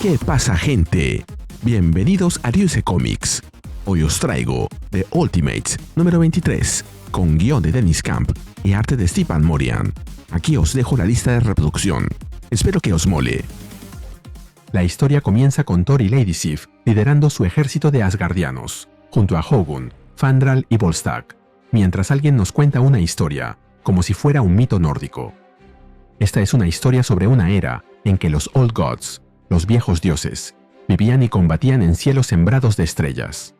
¿Qué pasa, gente? Bienvenidos a Ryusei Comics. Hoy os traigo The Ultimates número 23, con guión de Dennis Camp y arte de Stephen Morian. Aquí os dejo la lista de reproducción. Espero que os mole. La historia comienza con Thor y Lady Sif liderando su ejército de asgardianos, junto a Hogun, Fandral y Volstagg, mientras alguien nos cuenta una historia, como si fuera un mito nórdico. Esta es una historia sobre una era en que los Old Gods, los viejos dioses, vivían y combatían en cielos sembrados de estrellas.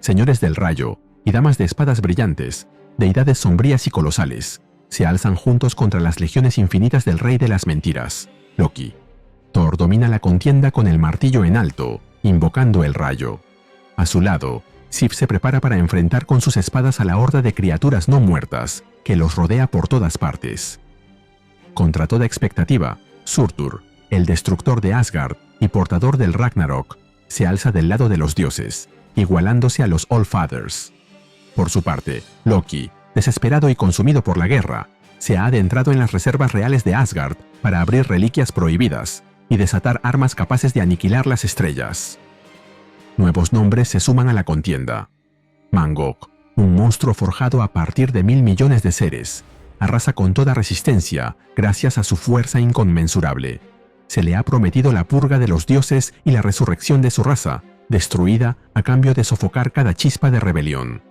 Señores del rayo y damas de espadas brillantes, deidades sombrías y colosales, se alzan juntos contra las legiones infinitas del rey de las mentiras, Loki. Thor domina la contienda con el martillo en alto, invocando el rayo. A su lado, Sif se prepara para enfrentar con sus espadas a la horda de criaturas no muertas que los rodea por todas partes. Contra toda expectativa, Surtur, el destructor de Asgard y portador del Ragnarok, se alza del lado de los dioses, igualándose a los Allfathers. Por su parte, Loki, desesperado y consumido por la guerra, se ha adentrado en las reservas reales de Asgard para abrir reliquias prohibidas y desatar armas capaces de aniquilar las estrellas. Nuevos nombres se suman a la contienda. Mangok, un monstruo forjado a partir de 1.000 millones de seres, arrasa con toda resistencia gracias a su fuerza inconmensurable. Se le ha prometido la purga de los dioses y la resurrección de su raza, destruida a cambio de sofocar cada chispa de rebelión.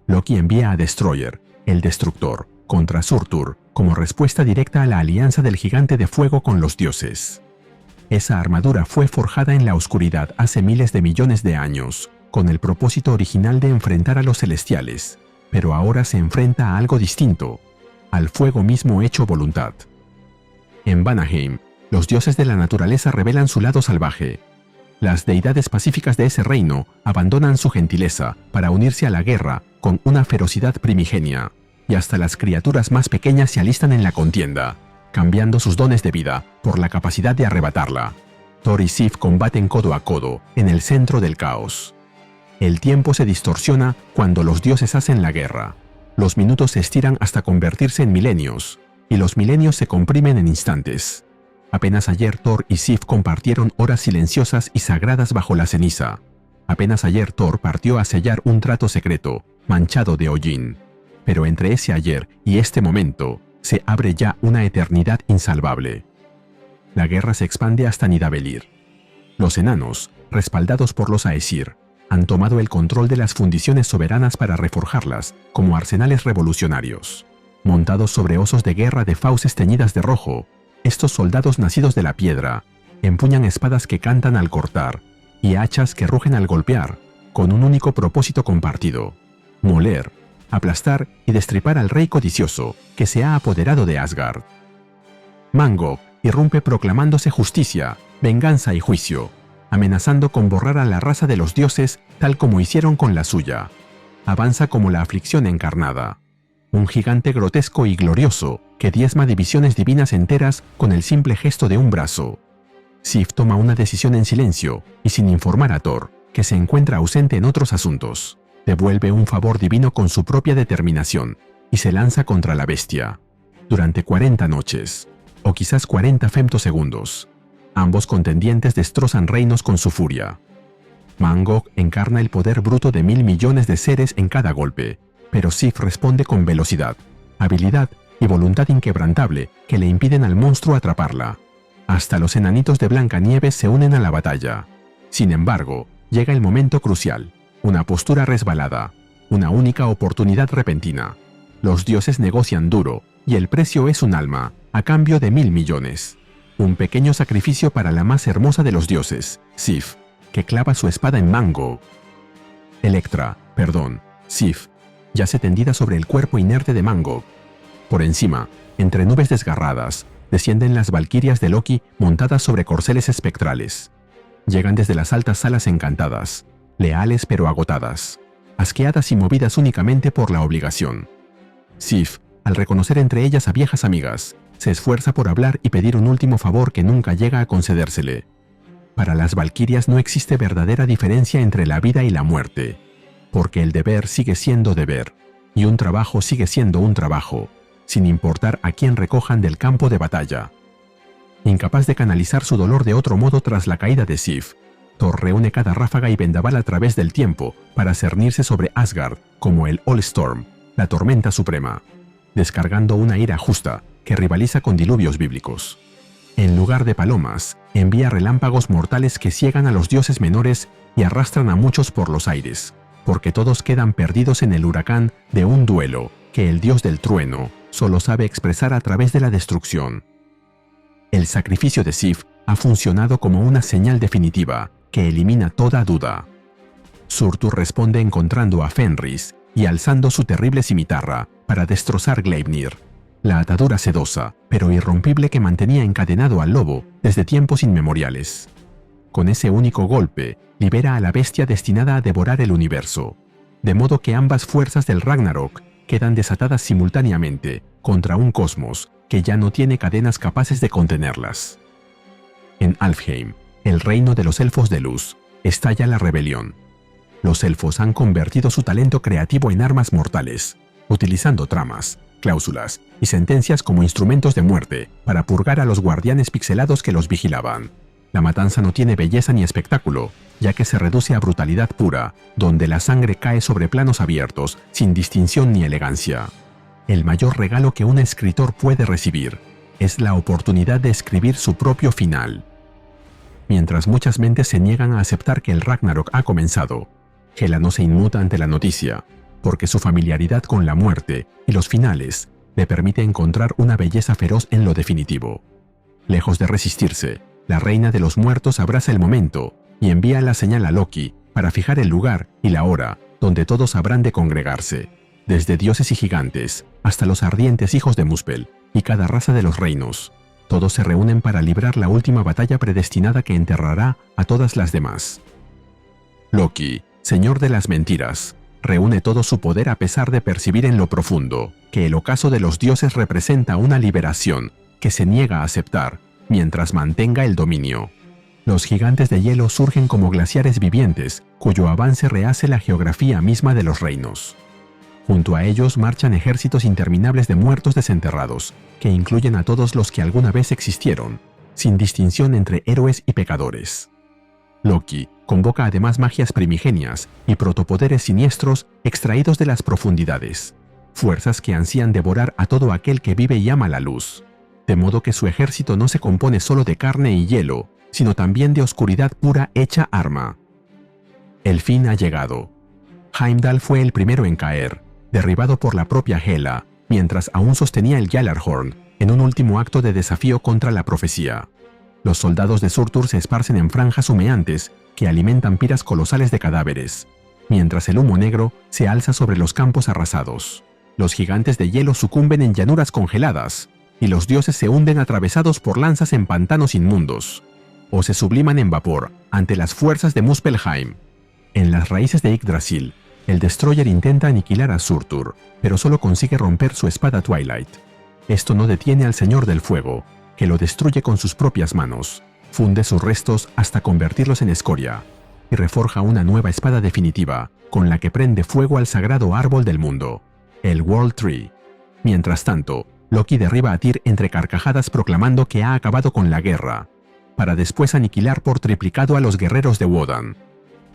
Loki envía a Destroyer, el destructor, contra Surtur como respuesta directa a la alianza del gigante de fuego con los dioses. Esa armadura fue forjada en la oscuridad hace miles de millones de años, con el propósito original de enfrentar a los celestiales, pero ahora se enfrenta a algo distinto, al fuego mismo hecho voluntad. En Vanaheim, los dioses de la naturaleza revelan su lado salvaje. Las deidades pacíficas de ese reino abandonan su gentileza para unirse a la guerra con una ferocidad primigenia, y hasta las criaturas más pequeñas se alistan en la contienda, cambiando sus dones de vida por la capacidad de arrebatarla. Thor y Sif combaten codo a codo en el centro del caos. El tiempo se distorsiona cuando los dioses hacen la guerra. Los minutos se estiran hasta convertirse en milenios, y los milenios se comprimen en instantes. Apenas ayer Thor y Sif compartieron horas silenciosas y sagradas bajo la ceniza. Apenas ayer Thor partió a sellar un trato secreto, manchado de hollín. Pero entre ese ayer y este momento, se abre ya una eternidad insalvable. La guerra se expande hasta Nidavellir. Los enanos, respaldados por los Aesir, han tomado el control de las fundiciones soberanas para reforjarlas como arsenales revolucionarios. Montados sobre osos de guerra de fauces teñidas de rojo, estos soldados nacidos de la piedra empuñan espadas que cantan al cortar y hachas que rugen al golpear, con un único propósito compartido: moler, aplastar y destripar al rey codicioso que se ha apoderado de Asgard. Mangok irrumpe proclamándose justicia, venganza y juicio, amenazando con borrar a la raza de los dioses tal como hicieron con la suya. Avanza como la aflicción encarnada, un gigante grotesco y glorioso que diezma divisiones divinas enteras con el simple gesto de un brazo. Sif toma una decisión en silencio y sin informar a Thor, que se encuentra ausente en otros asuntos. Devuelve un favor divino con su propia determinación y se lanza contra la bestia. Durante 40 noches, o quizás 40 femtosegundos, ambos contendientes destrozan reinos con su furia. Mangok encarna el poder bruto de 1.000 millones de seres en cada golpe, pero Sif responde con velocidad, habilidad y voluntad inquebrantable que le impiden al monstruo atraparla. Hasta los enanitos de Blancanieves se unen a la batalla. Sin embargo, llega el momento crucial. Una postura resbalada, una única oportunidad repentina. Los dioses negocian duro, y el precio es un alma, a cambio de 1.000 millones. Un pequeño sacrificio para la más hermosa de los dioses, Sif, que clava su espada en Sif, yace tendida sobre el cuerpo inerte de Mangok. Por encima, entre nubes desgarradas, descienden las valquirias de Loki montadas sobre corceles espectrales. Llegan desde las altas salas encantadas, leales pero agotadas, asqueadas y movidas únicamente por la obligación. Sif, al reconocer entre ellas a viejas amigas, se esfuerza por hablar y pedir un último favor que nunca llega a concedérsele. Para las valquirias no existe verdadera diferencia entre la vida y la muerte, porque el deber sigue siendo deber, y un trabajo sigue siendo un trabajo, sin importar a quién recojan del campo de batalla. Incapaz de canalizar su dolor de otro modo tras la caída de Sif, Thor reúne cada ráfaga y vendaval a través del tiempo para cernirse sobre Asgard como el Allstorm, la tormenta suprema, descargando una ira justa que rivaliza con diluvios bíblicos. En lugar de palomas, envía relámpagos mortales que ciegan a los dioses menores y arrastran a muchos por los aires, porque todos quedan perdidos en el huracán de un duelo que el dios del trueno solo sabe expresar a través de la destrucción. El sacrificio de Sif ha funcionado como una señal definitiva que elimina toda duda. Surtur responde encontrando a Fenris y alzando su terrible cimitarra para destrozar Gleipnir, la atadura sedosa pero irrompible que mantenía encadenado al lobo desde tiempos inmemoriales. Con ese único golpe, libera a la bestia destinada a devorar el universo, de modo que ambas fuerzas del Ragnarok quedan desatadas simultáneamente contra un cosmos que ya no tiene cadenas capaces de contenerlas. En Alfheim, el reino de los elfos de luz, estalla la rebelión. Los elfos han convertido su talento creativo en armas mortales, utilizando tramas, cláusulas y sentencias como instrumentos de muerte para purgar a los guardianes pixelados que los vigilaban. La matanza no tiene belleza ni espectáculo, ya que se reduce a brutalidad pura, donde la sangre cae sobre planos abiertos, sin distinción ni elegancia. El mayor regalo que un escritor puede recibir es la oportunidad de escribir su propio final. Mientras muchas mentes se niegan a aceptar que el Ragnarok ha comenzado, Hela no se inmuta ante la noticia, porque su familiaridad con la muerte y los finales le permite encontrar una belleza feroz en lo definitivo. Lejos de resistirse, la reina de los muertos abraza el momento y envía la señal a Loki para fijar el lugar y la hora donde todos habrán de congregarse, desde dioses y gigantes hasta los ardientes hijos de Muspel y cada raza de los reinos. Todos se reúnen para librar la última batalla predestinada que enterrará a todas las demás. Loki, señor de las mentiras, reúne todo su poder a pesar de percibir en lo profundo que el ocaso de los dioses representa una liberación que se niega a aceptar mientras mantenga el dominio. Los gigantes de hielo surgen como glaciares vivientes, cuyo avance rehace la geografía misma de los reinos. Junto a ellos marchan ejércitos interminables de muertos desenterrados, que incluyen a todos los que alguna vez existieron, sin distinción entre héroes y pecadores. Loki convoca además magias primigenias y protopoderes siniestros extraídos de las profundidades, fuerzas que ansían devorar a todo aquel que vive y ama la luz, de modo que su ejército no se compone solo de carne y hielo, sino también de oscuridad pura hecha arma. El fin ha llegado. Heimdall fue el primero en caer, derribado por la propia Hela, mientras aún sostenía el Gjallarhorn en un último acto de desafío contra la profecía. Los soldados de Surtur se esparcen en franjas humeantes que alimentan piras colosales de cadáveres, mientras el humo negro se alza sobre los campos arrasados. Los gigantes de hielo sucumben en llanuras congeladas, y los dioses se hunden atravesados por lanzas en pantanos inmundos, o se subliman en vapor ante las fuerzas de Muspelheim. En las raíces de Yggdrasil, el Destroyer intenta aniquilar a Surtur, pero solo consigue romper su espada Twilight. Esto no detiene al Señor del Fuego, que lo destruye con sus propias manos, funde sus restos hasta convertirlos en escoria, y reforja una nueva espada definitiva, con la que prende fuego al sagrado árbol del mundo, el World Tree. Mientras tanto, Loki derriba a Tyr entre carcajadas proclamando que ha acabado con la guerra, para después aniquilar por triplicado a los guerreros de Wodan.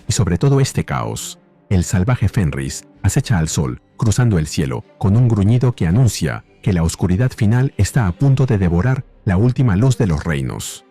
Y sobre todo este caos, el salvaje Fenris acecha al sol, cruzando el cielo, con un gruñido que anuncia que la oscuridad final está a punto de devorar la última luz de los reinos.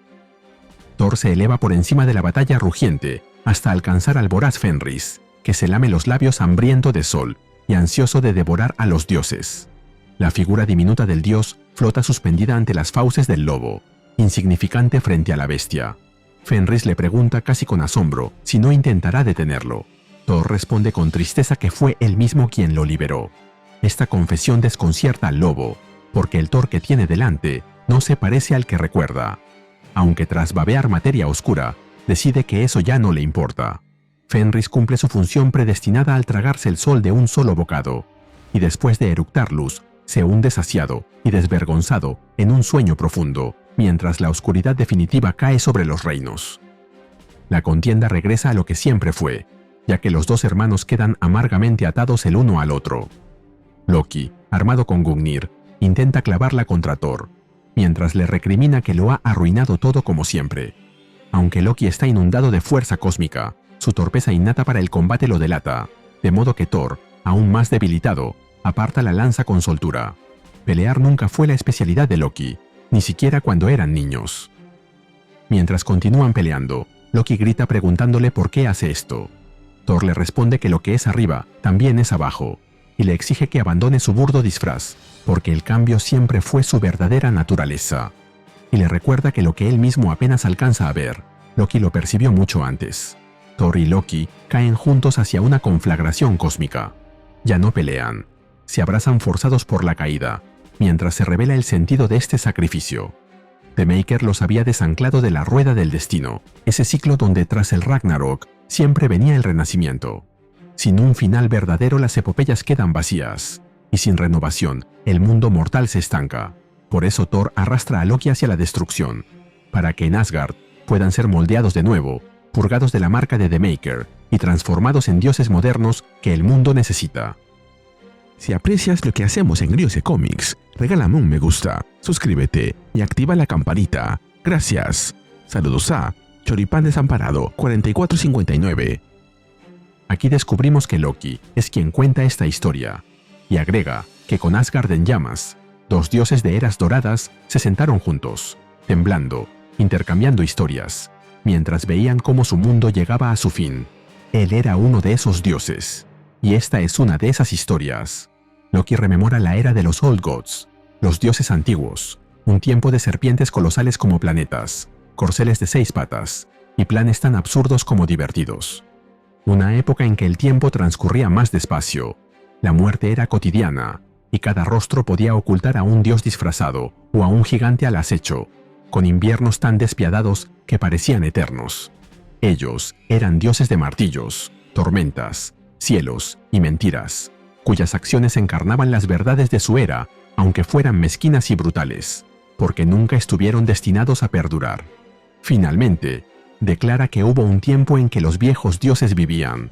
Thor se eleva por encima de la batalla rugiente hasta alcanzar al voraz Fenris, que se lame los labios hambriento de sol y ansioso de devorar a los dioses. La figura diminuta del dios flota suspendida ante las fauces del lobo, insignificante frente a la bestia. Fenris le pregunta casi con asombro si no intentará detenerlo. Thor responde con tristeza que fue él mismo quien lo liberó. Esta confesión desconcierta al lobo, porque el Thor que tiene delante no se parece al que recuerda. Aunque tras babear materia oscura, decide que eso ya no le importa. Fenris cumple su función predestinada al tragarse el sol de un solo bocado, y después de eructar luz, se hunde saciado y desvergonzado en un sueño profundo, mientras la oscuridad definitiva cae sobre los reinos. La contienda regresa a lo que siempre fue, ya que los dos hermanos quedan amargamente atados el uno al otro. Loki, armado con Gungnir, intenta clavarla contra Thor, mientras le recrimina que lo ha arruinado todo como siempre. Aunque Loki está inundado de fuerza cósmica, su torpeza innata para el combate lo delata, de modo que Thor, aún más debilitado, aparta la lanza con soltura. Pelear nunca fue la especialidad de Loki, ni siquiera cuando eran niños. Mientras continúan peleando, Loki grita preguntándole por qué hace esto. Thor le responde que lo que es arriba también es abajo, y le exige que abandone su burdo disfraz, porque el cambio siempre fue su verdadera naturaleza. Y le recuerda que lo que él mismo apenas alcanza a ver, Loki lo percibió mucho antes. Thor y Loki caen juntos hacia una conflagración cósmica. Ya no pelean, se abrazan forzados por la caída, mientras se revela el sentido de este sacrificio. The Maker los había desanclado de la rueda del destino, ese ciclo donde tras el Ragnarok siempre venía el renacimiento. Sin un final verdadero las epopeyas quedan vacías, y sin renovación el mundo mortal se estanca. Por eso Thor arrastra a Loki hacia la destrucción, para que en Asgard puedan ser moldeados de nuevo, purgados de la marca de The Maker y transformados en dioses modernos que el mundo necesita. Si aprecias lo que hacemos en Ryuse Comics, regálame un me gusta, suscríbete y activa la campanita. Gracias. Saludos a Choripán Desamparado 4459. Aquí descubrimos que Loki es quien cuenta esta historia, y agrega que con Asgard en llamas, dos dioses de eras doradas se sentaron juntos, temblando, intercambiando historias, mientras veían cómo su mundo llegaba a su fin. Él era uno de esos dioses, y esta es una de esas historias. Loki rememora la era de los Old Gods, los dioses antiguos, un tiempo de serpientes colosales como planetas, corceles de 6 patas, y planes tan absurdos como divertidos. Una época en que el tiempo transcurría más despacio, la muerte era cotidiana, y cada rostro podía ocultar a un dios disfrazado o a un gigante al acecho, con inviernos tan despiadados que parecían eternos. Ellos eran dioses de martillos, tormentas, cielos y mentiras, cuyas acciones encarnaban las verdades de su era, aunque fueran mezquinas y brutales, porque nunca estuvieron destinados a perdurar. Finalmente, declara que hubo un tiempo en que los viejos dioses vivían.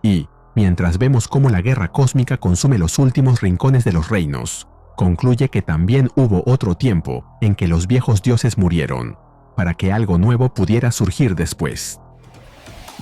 Y, mientras vemos cómo la guerra cósmica consume los últimos rincones de los reinos, concluye que también hubo otro tiempo en que los viejos dioses murieron, para que algo nuevo pudiera surgir después.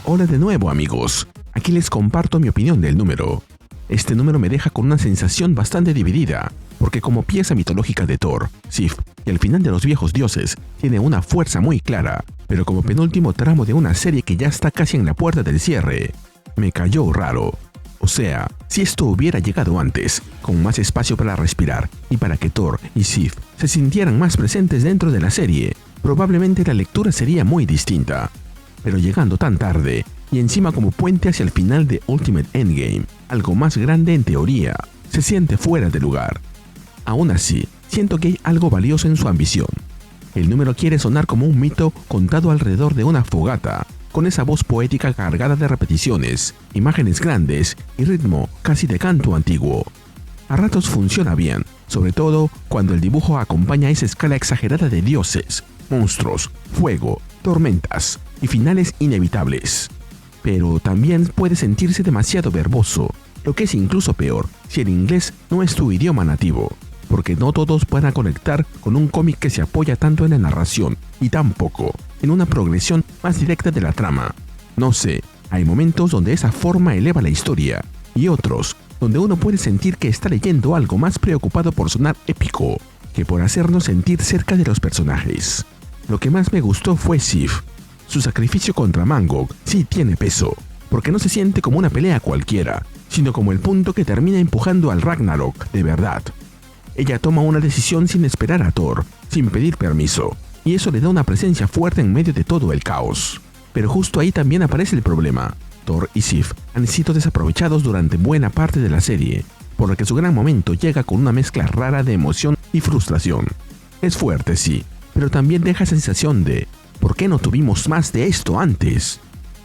Hola de nuevo, amigos. Aquí les comparto mi opinión del número. Este número me deja con una sensación bastante dividida, porque como pieza mitológica de Thor, Sif y el final de los viejos dioses tiene una fuerza muy clara, pero como penúltimo tramo de una serie que ya está casi en la puerta del cierre, me cayó raro. O sea, si esto hubiera llegado antes, con más espacio para respirar y para que Thor y Sif se sintieran más presentes dentro de la serie, probablemente la lectura sería muy distinta. Pero llegando tan tarde, y encima como puente hacia el final de Ultimate Endgame, algo más grande en teoría, se siente fuera de lugar. Aún así, siento que hay algo valioso en su ambición. El número quiere sonar como un mito contado alrededor de una fogata, con esa voz poética cargada de repeticiones, imágenes grandes y ritmo casi de canto antiguo. A ratos funciona bien, sobre todo cuando el dibujo acompaña esa escala exagerada de dioses, monstruos, fuego, tormentas y finales inevitables. Pero también puede sentirse demasiado verboso, lo que es incluso peor si el inglés no es tu idioma nativo, porque no todos puedan conectar con un cómic que se apoya tanto en la narración y tampoco en una progresión más directa de la trama. No sé, hay momentos donde esa forma eleva la historia y otros donde uno puede sentir que está leyendo algo más preocupado por sonar épico que por hacernos sentir cerca de los personajes. Lo que más me gustó fue Sif. Su sacrificio contra Mangog sí tiene peso, porque no se siente como una pelea cualquiera, sino como el punto que termina empujando al Ragnarok de verdad. Ella toma una decisión sin esperar a Thor, sin pedir permiso, y eso le da una presencia fuerte en medio de todo el caos. Pero justo ahí también aparece el problema. Thor y Sif han sido desaprovechados durante buena parte de la serie, por lo que su gran momento llega con una mezcla rara de emoción y frustración. Es fuerte, sí, pero también deja esa sensación de ¿por qué no tuvimos más de esto antes?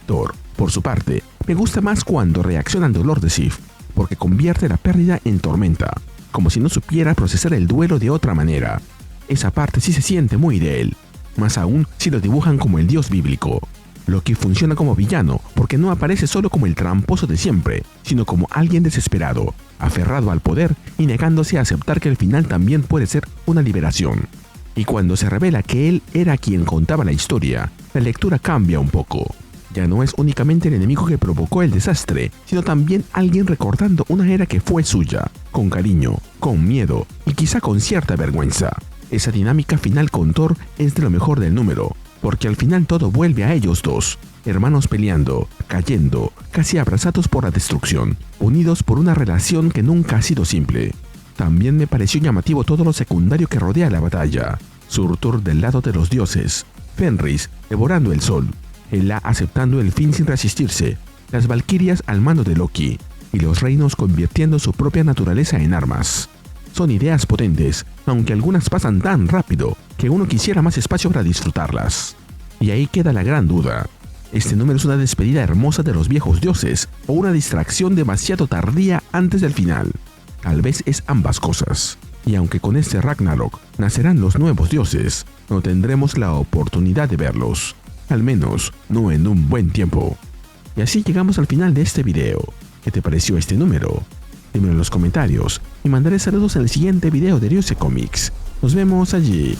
Thor, por su parte, me gusta más cuando reacciona al dolor de Sif, porque convierte la pérdida en tormenta, como si no supiera procesar el duelo de otra manera. Esa parte sí se siente muy de él, más aún si lo dibujan como el dios bíblico. Loki funciona como villano porque no aparece solo como el tramposo de siempre, sino como alguien desesperado, aferrado al poder y negándose a aceptar que el final también puede ser una liberación. Y cuando se revela que él era quien contaba la historia, la lectura cambia un poco. Ya no es únicamente el enemigo que provocó el desastre, sino también alguien recordando una era que fue suya, con cariño, con miedo y quizá con cierta vergüenza. Esa dinámica final con Thor es de lo mejor del número, porque al final todo vuelve a ellos dos, hermanos peleando, cayendo, casi abrazados por la destrucción, unidos por una relación que nunca ha sido simple. También me pareció llamativo todo lo secundario que rodea la batalla. Surtur del lado de los dioses, Fenris devorando el sol, Hela aceptando el fin sin resistirse, las valquirias al mando de Loki, y los reinos convirtiendo su propia naturaleza en armas. Son ideas potentes, aunque algunas pasan tan rápido que uno quisiera más espacio para disfrutarlas. Y ahí queda la gran duda. ¿Este número es una despedida hermosa de los viejos dioses o una distracción demasiado tardía antes del final? Tal vez es ambas cosas. Y aunque con este Ragnarok nacerán los nuevos dioses, no tendremos la oportunidad de verlos. Al menos no en un buen tiempo. Y así llegamos al final de este video. ¿Qué te pareció este número? Dímelo en los comentarios y mandaré saludos en el siguiente video de Ariuse Comics. Nos vemos allí.